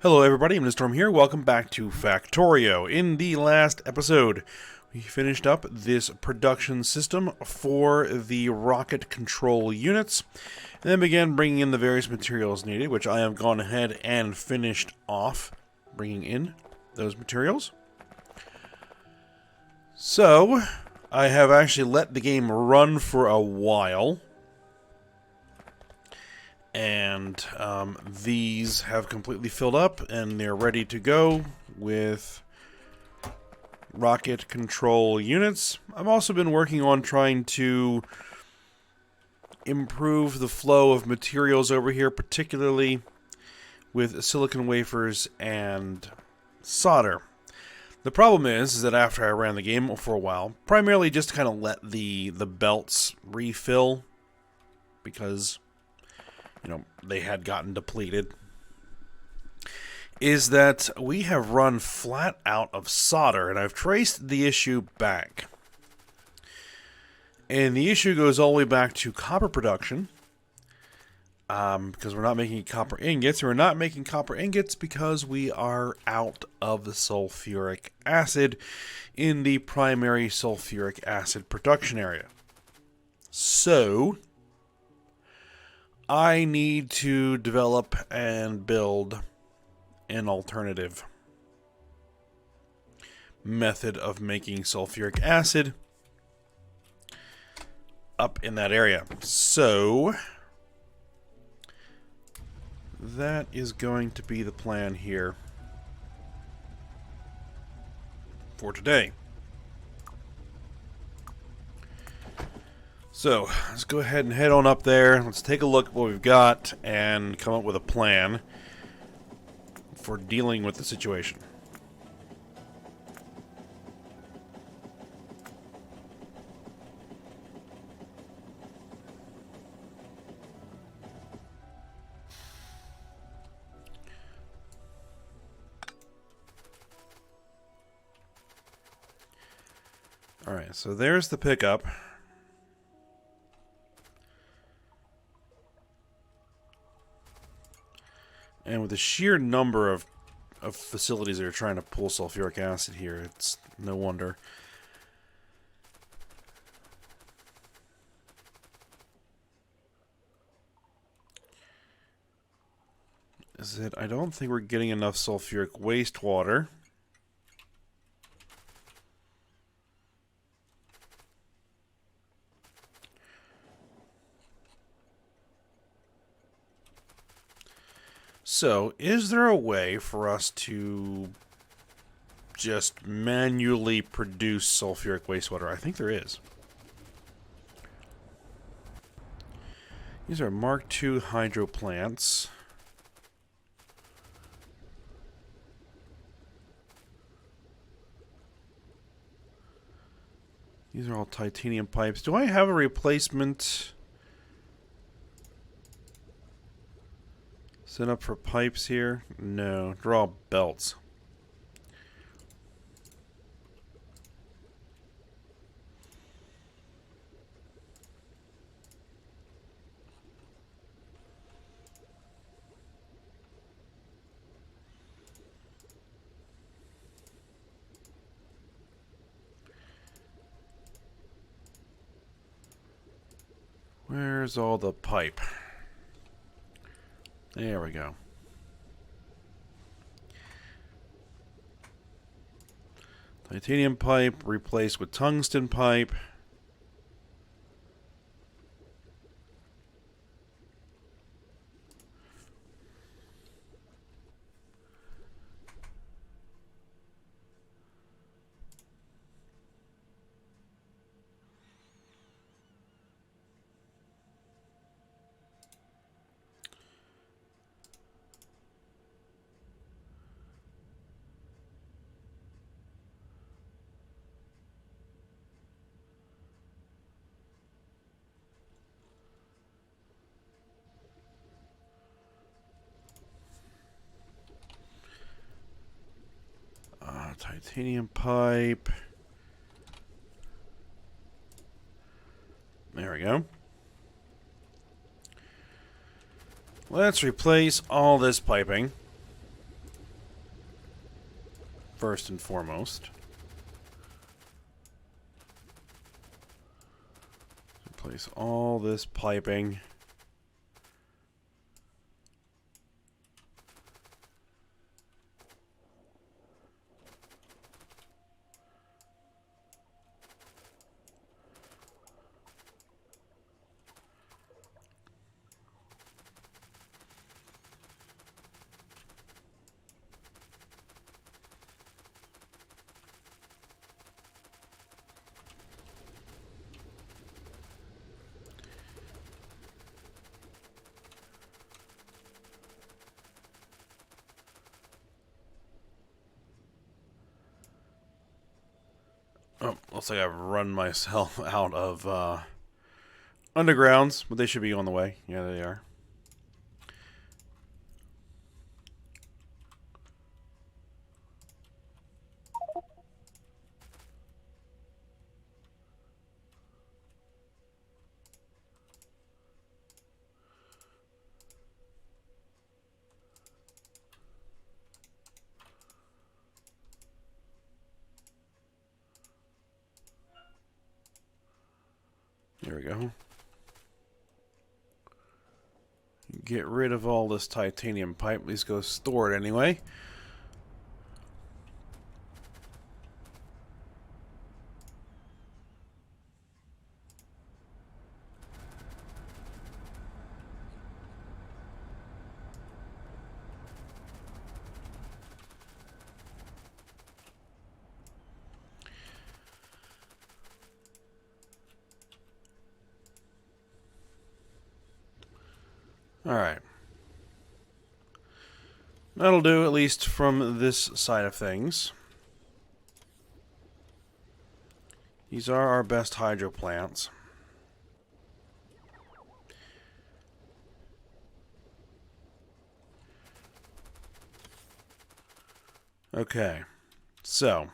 Hello everybody, I'm Storm here. Welcome back to Factorio. In the last episode, we finished up this production system for the rocket control units, and then began bringing in the various materials needed, which I have gone ahead and finished off, bringing in those materials. So, I have actually let the game run for a while. And these have completely filled up, and they're ready to go with rocket control units. I've also been working on trying to improve the flow of materials over here, particularly with silicon wafers and solder. The problem is that after I ran the game for a while, primarily just to kind of let the belts refill, because they had gotten depleted, is that we have run flat out of solder, and I've traced the issue back. And the issue goes all the way back to copper production, because we're not making copper ingots. We're not making copper ingots because we are out of the sulfuric acid in the primary sulfuric acid production area. So I need to develop and build an alternative method of making sulfuric acid up in that area. So that is going to be the plan here for today. So, let's go ahead and head on up there. Let's take a look at what we've got and come up with a plan for dealing with the situation. Alright, so there's the pickup. And with the sheer number of facilities that are trying to pull sulfuric acid here, it's no wonder. Is that I don't think we're getting enough sulfuric wastewater. So, is there a way for us to just manually produce sulfuric wastewater? I think there is. These are Mark II hydro plants. These are all titanium pipes. Do I have a replacement set up for pipes here? No, they're all belts. Where's all the pipe? There we go. Titanium pipe replaced with tungsten pipe. Titanium pipe. There we go. Let's replace all this piping. first and foremost. Replace all this piping. Oh, looks like I've run myself out of undergrounds, but they should be on the way. Yeah, they are. There we go. Get rid of all this titanium pipe. At least go store it anyway. Alright. That'll do, at least from this side of things. These are our best hydro plants. Okay. So.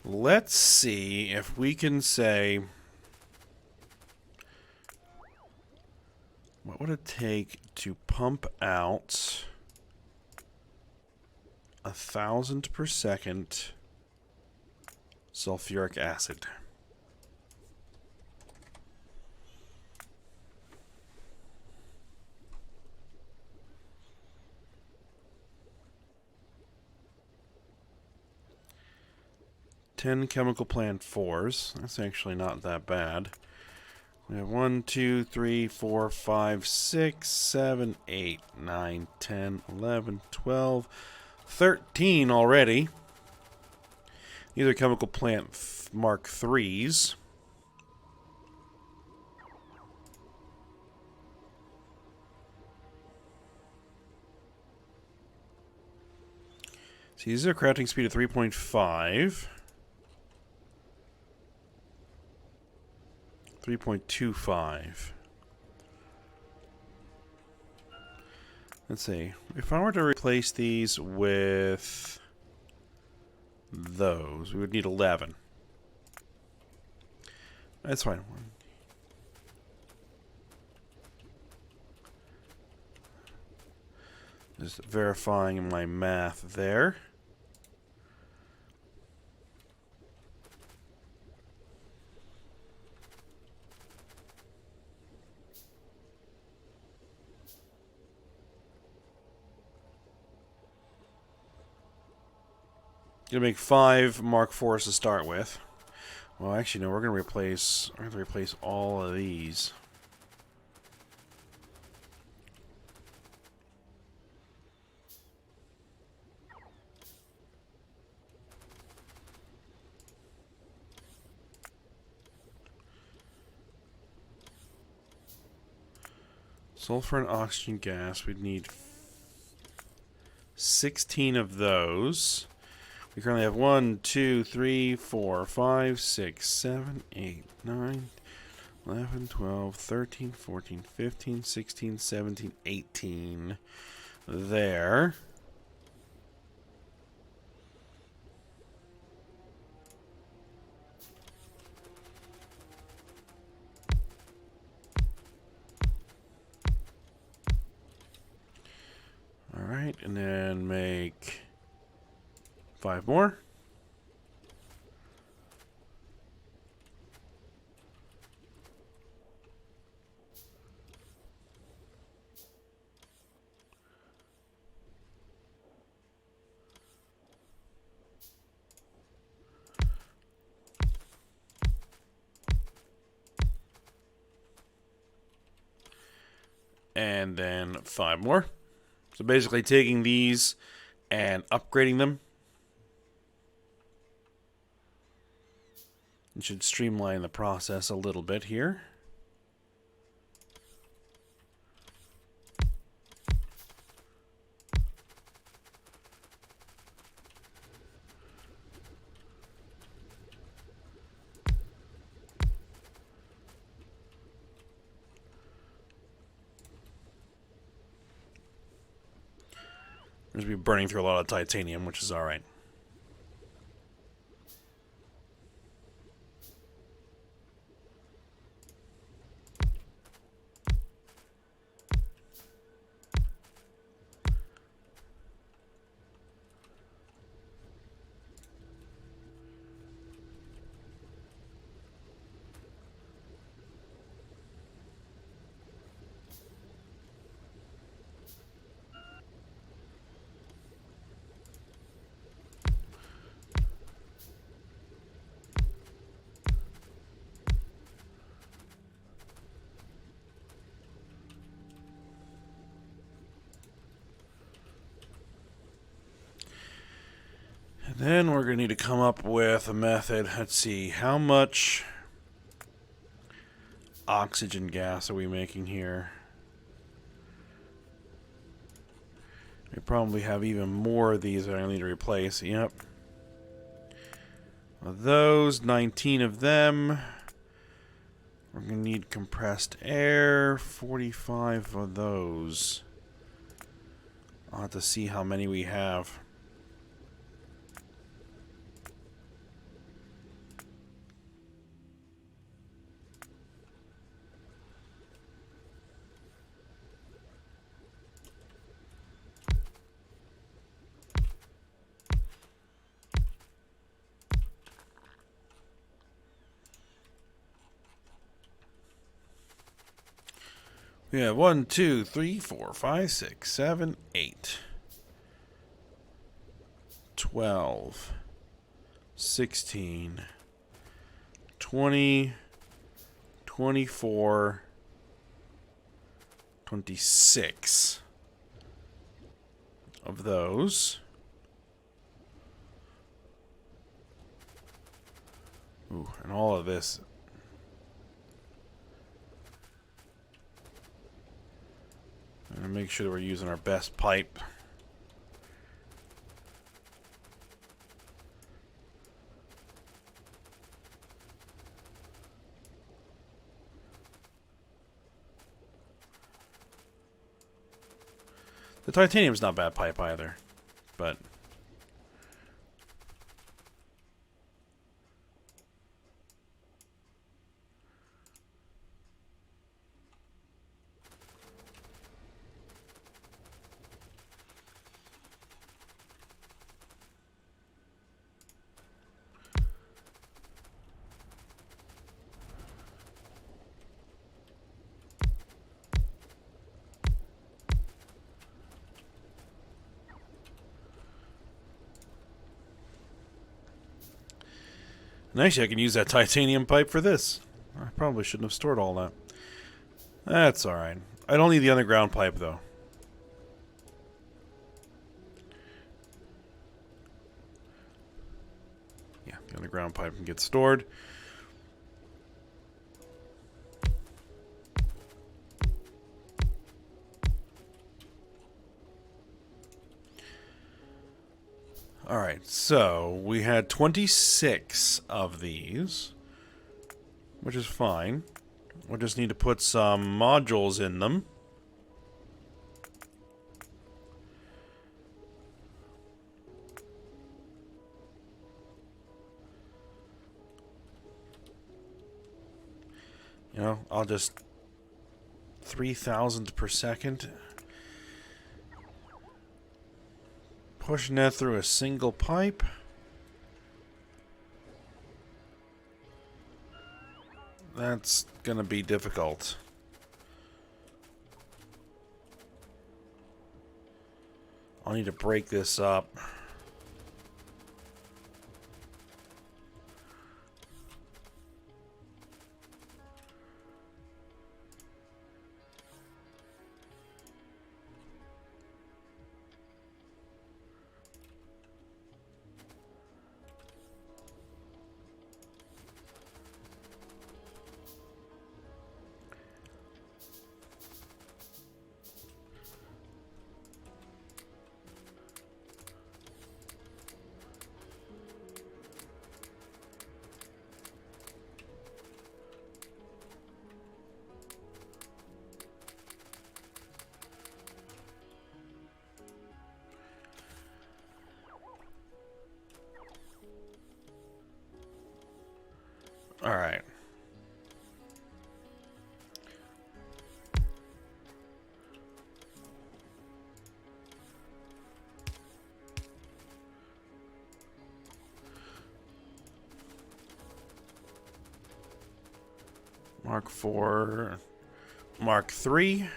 Let's see if we can say... What would it take to pump out 1,000 per second sulfuric acid? Ten chemical plant 4s. That's actually not that bad. We have 1, 2, 3, 4, 5, 6, 7, 8, 9, 10, 11, 12, 13 already. These are chemical plant Mark 3s. See, these are crafting speed of 3.5. 3.25. Let's see. If I were to replace these with those, we would need 11. That's fine. Just verifying my math there. Gonna make 5 Mark IVs to start with. Well, actually, no. We're gonna replace all of these. Sulfur and oxygen gas. We'd need 16 of those. We currently have 1, 2, 3, 4, 5, 6, 7, 8, 9, 11, 12, 13, 14, 15, 16, 17, 18. There. Alright. Alright, and then make 5 more. And then 5 more. So basically taking these and upgrading them. It should streamline the process a little bit here. We're going to be burning through a lot of titanium, which is alright. Then we're going to need to come up with a method. Let's see, how much oxygen gas are we making here? We probably have even more of these that I need to replace. Yep. Of those, 19 of them. We're going to need compressed air, 45 of those. I'll have to see how many we have. We have 1, 2, 3, 4, 5, 6, 7, 8, 12, 16, 20, 24, 26 of those. Ooh, and all of this. And make sure that we're using our best pipe. The titanium's not bad pipe either, but and actually, I can use that titanium pipe for this. I probably shouldn't have stored all that. That's alright. I don't need the underground pipe, though. Yeah, the underground pipe can get stored. Alright, so we had 26 of these, which is fine. We just need to put some modules in them. You know, I'll just 3,000 per second. Pushing that through a single pipe. That's gonna be difficult. I'll need to break this up. All right. Mark 4, Mark 3.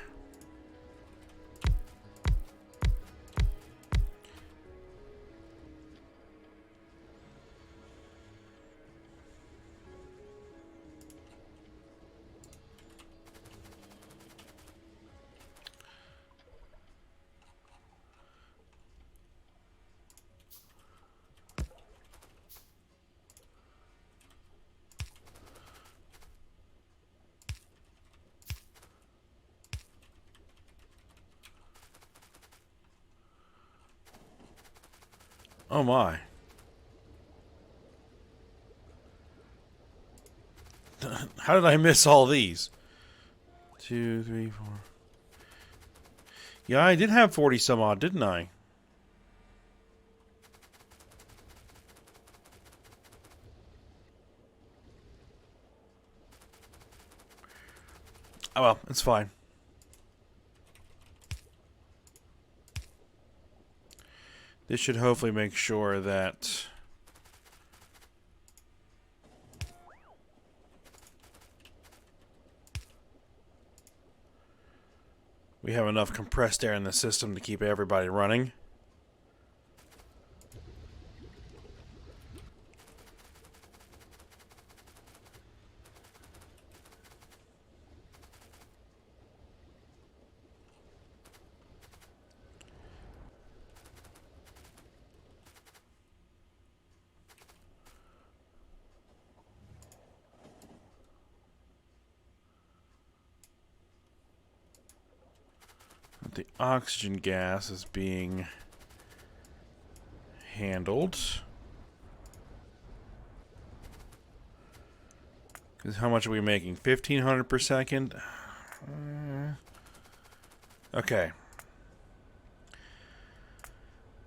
Oh my. How did I miss all these? 2, 3, 4. Yeah, I did have 40 some odd, didn't I? Oh well, it's fine. This should hopefully make sure that we have enough compressed air in the system to keep everybody running. The oxygen gas is being handled. Because how much are we making? 1,500 per second? Okay.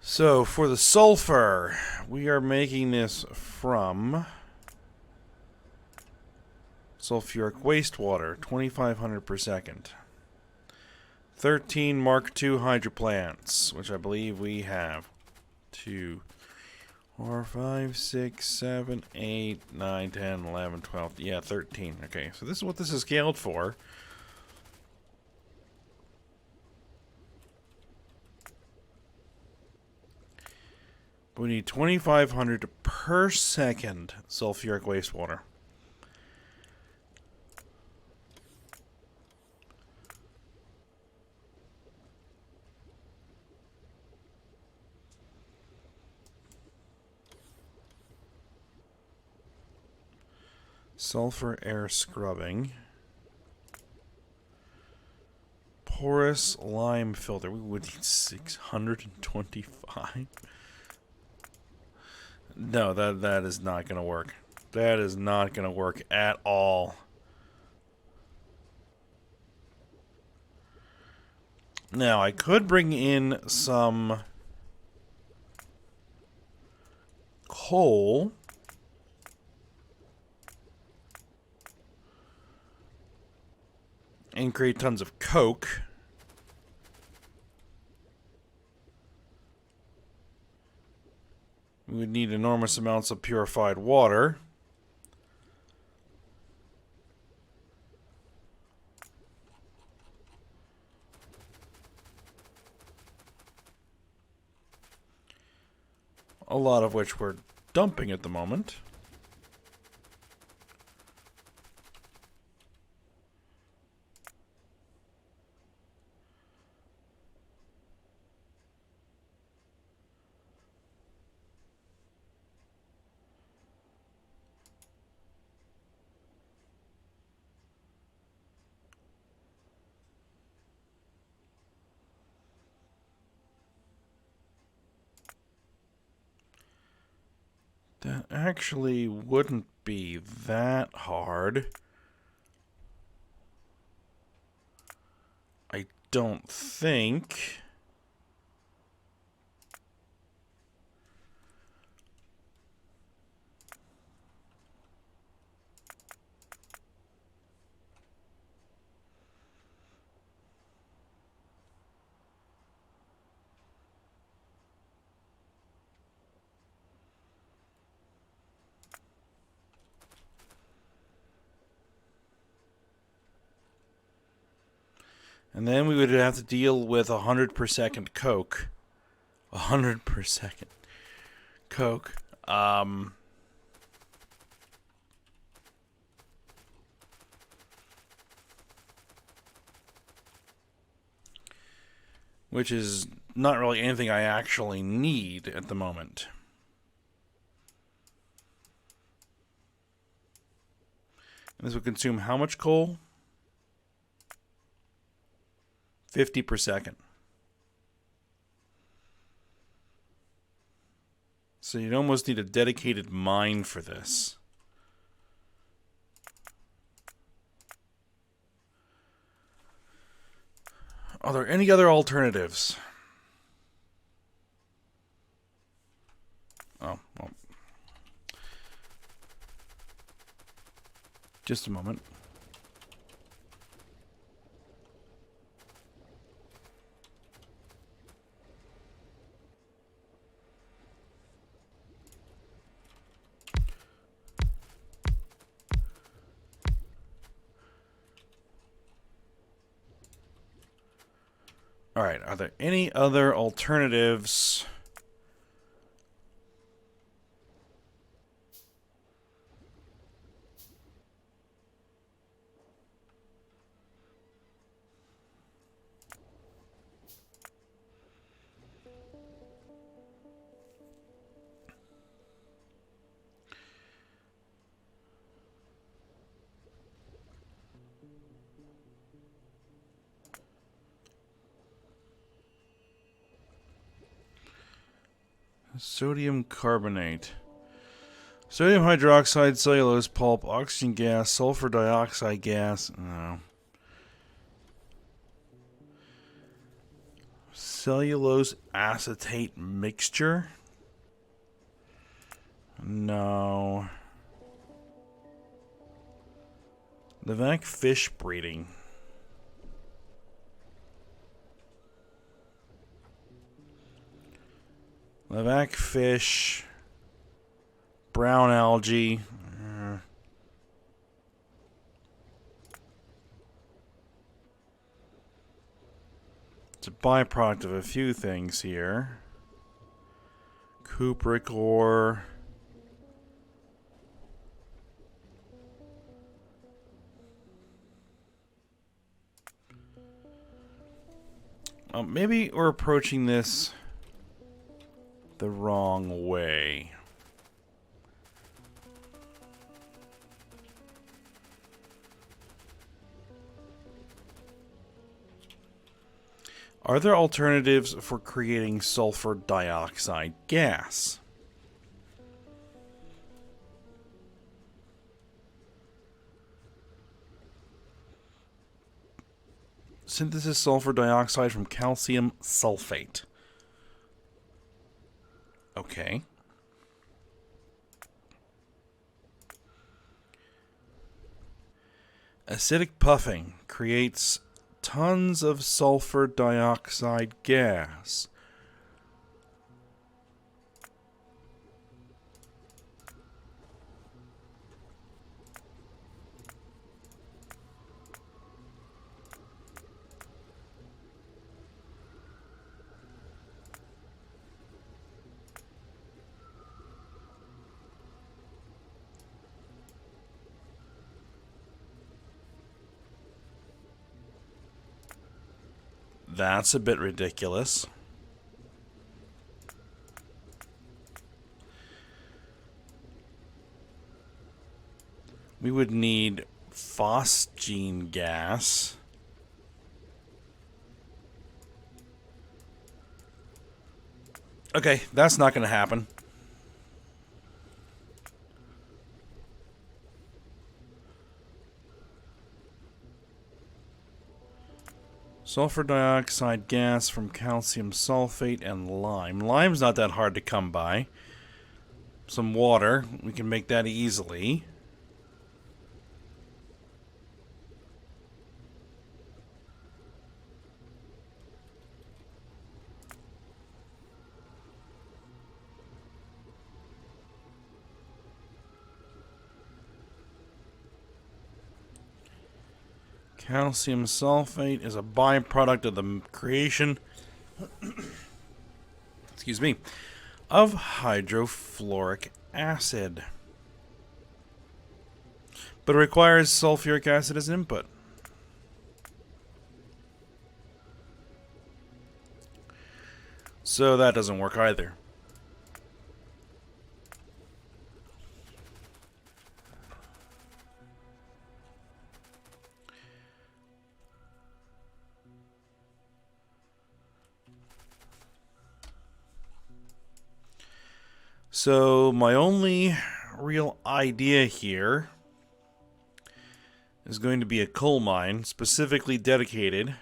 So, for the sulfur, we are making this from sulfuric wastewater, 2,500 per second. 13 Mark II hydroplants, which I believe we have. 2, 4, 5, 6, 7, 8, 9, 10, 11, 12. Yeah, 13. Okay, so this is what this is scaled for. We need 2,500 per second sulfuric wastewater. Sulfur air scrubbing. Porous lime filter. We would need 625. No, that is not going to work. That is not going to work at all. Now, I could bring in some coal. And create tons of coke. We would need enormous amounts of purified water. A lot of which we're dumping at the moment. That actually wouldn't be that hard. I don't think. And then we would have to deal with 100 per second coke. 100 per second coke. Which is not really anything I actually need at the moment. And this would consume how much coal? 50 per second. So you'd almost need a dedicated mine for this. Are there any other alternatives? Oh, well. Just a moment. All right, are there any other alternatives? Sodium carbonate. Sodium hydroxide, cellulose pulp, oxygen gas, sulfur dioxide gas. No. Cellulose acetate mixture? No. Levac fish breeding. Levac fish, brown algae. It's a byproduct of a few things here. Cupric ore. Maybe we're approaching this the wrong way. Are there alternatives for creating sulfur dioxide gas? Synthesis sulfur dioxide from calcium sulfate. Okay. Acidic puffing creates tons of sulfur dioxide gas. That's a bit ridiculous. We would need phosgene gas. Okay, that's not going to happen. Sulfur dioxide gas from calcium sulfate and lime. Lime's not that hard to come by. Some water, we can make that easily. Calcium sulfate is a byproduct of the creation excuse me, of hydrofluoric acid. But it requires sulfuric acid as input. So that doesn't work either. So my only real idea here is going to be a coal mine specifically dedicated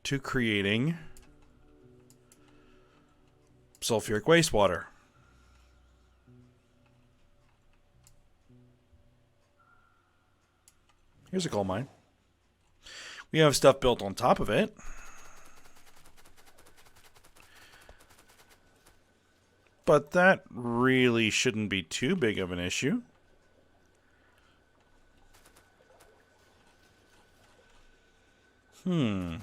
to creating sulfuric wastewater. Here's a coal mine. We have stuff built on top of it. But that really shouldn't be too big of an issue. Hmm.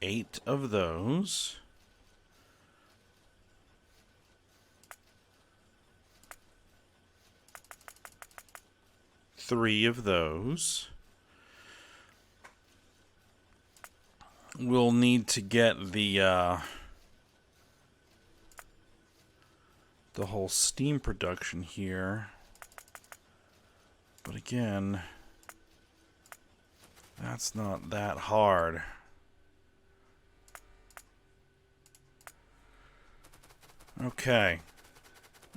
8 of those. Three of those. We'll need to get the whole steam production here. But again, that's not that hard. Okay.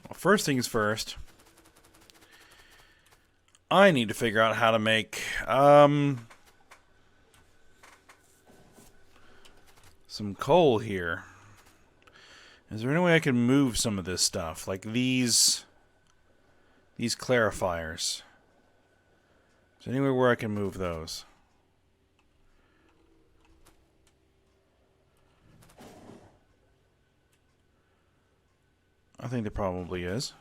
Well, first things first. I need to figure out how to make some coal here. Is there any way I can move some of this stuff? Like these clarifiers. Is there anywhere where I can move those? I think there probably is.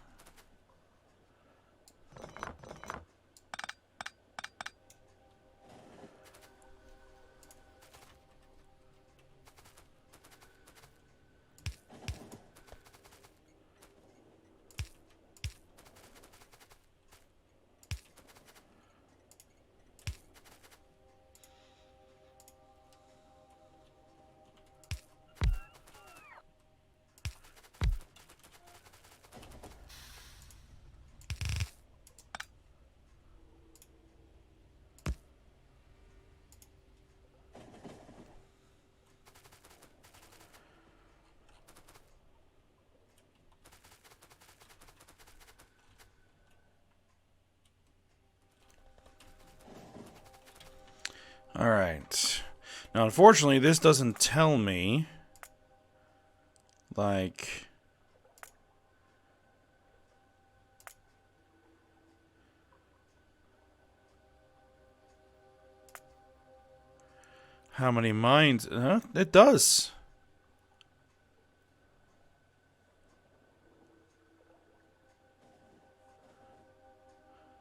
Alright. Now, unfortunately, this doesn't tell me, like, How many mines? It does.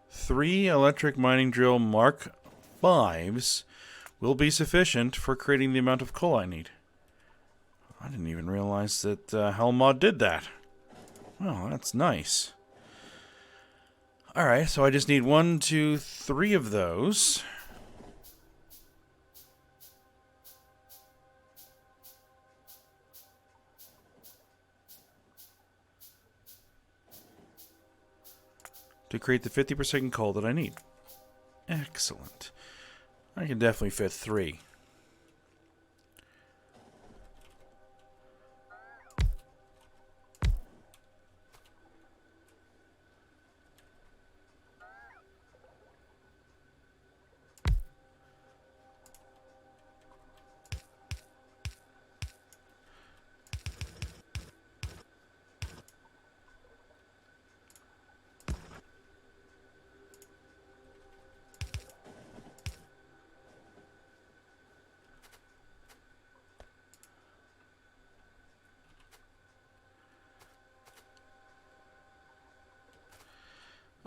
Three electric mining drill Mark 5s will be sufficient for creating the amount of coal I need. I didn't even realize that Hellmod did that. Well, that's nice. Alright, so I just need 1, 2, 3 of those. To create the 50% coal that I need. Excellent. I can definitely fit 3.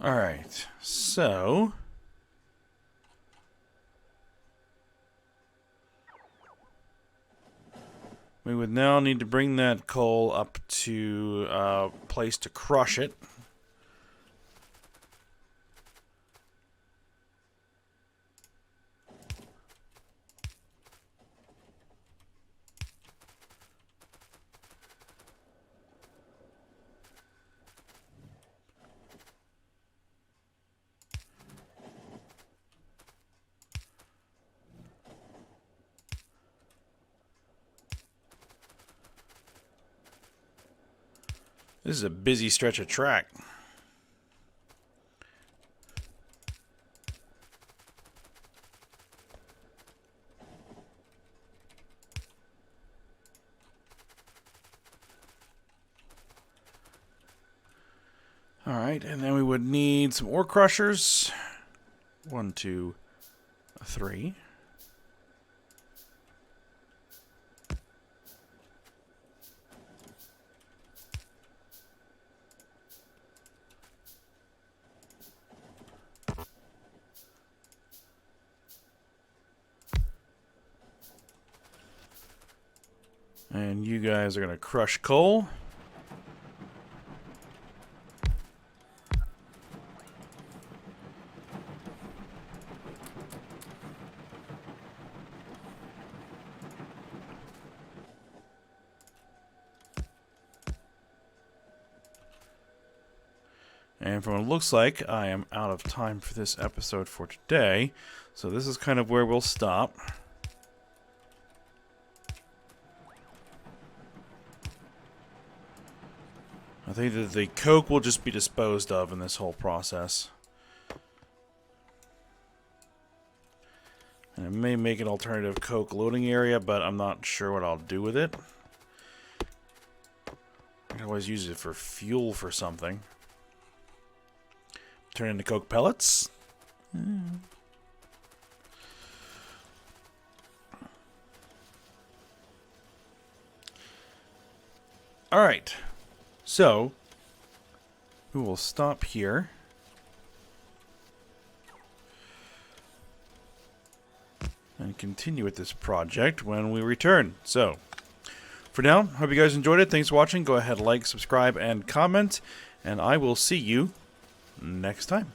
Alright, so we would now need to bring that coal up to a place to crush it. This is a busy stretch of track. Alright, and then we would need some ore crushers. 1, 2, 3. And you guys are going to crush coal. And from what it looks like, I am out of time for this episode for today. So this is kind of where we'll stop. I think that the coke will just be disposed of in this whole process. And it may make an alternative coke loading area, but I'm not sure what I'll do with it. I can always use it for fuel for something. Turn into coke pellets. Alright. So, we will stop here. And continue with this project when we return. So, for now, hope you guys enjoyed it. Thanks for watching. Go ahead, like, subscribe, and comment. And I will see you next time.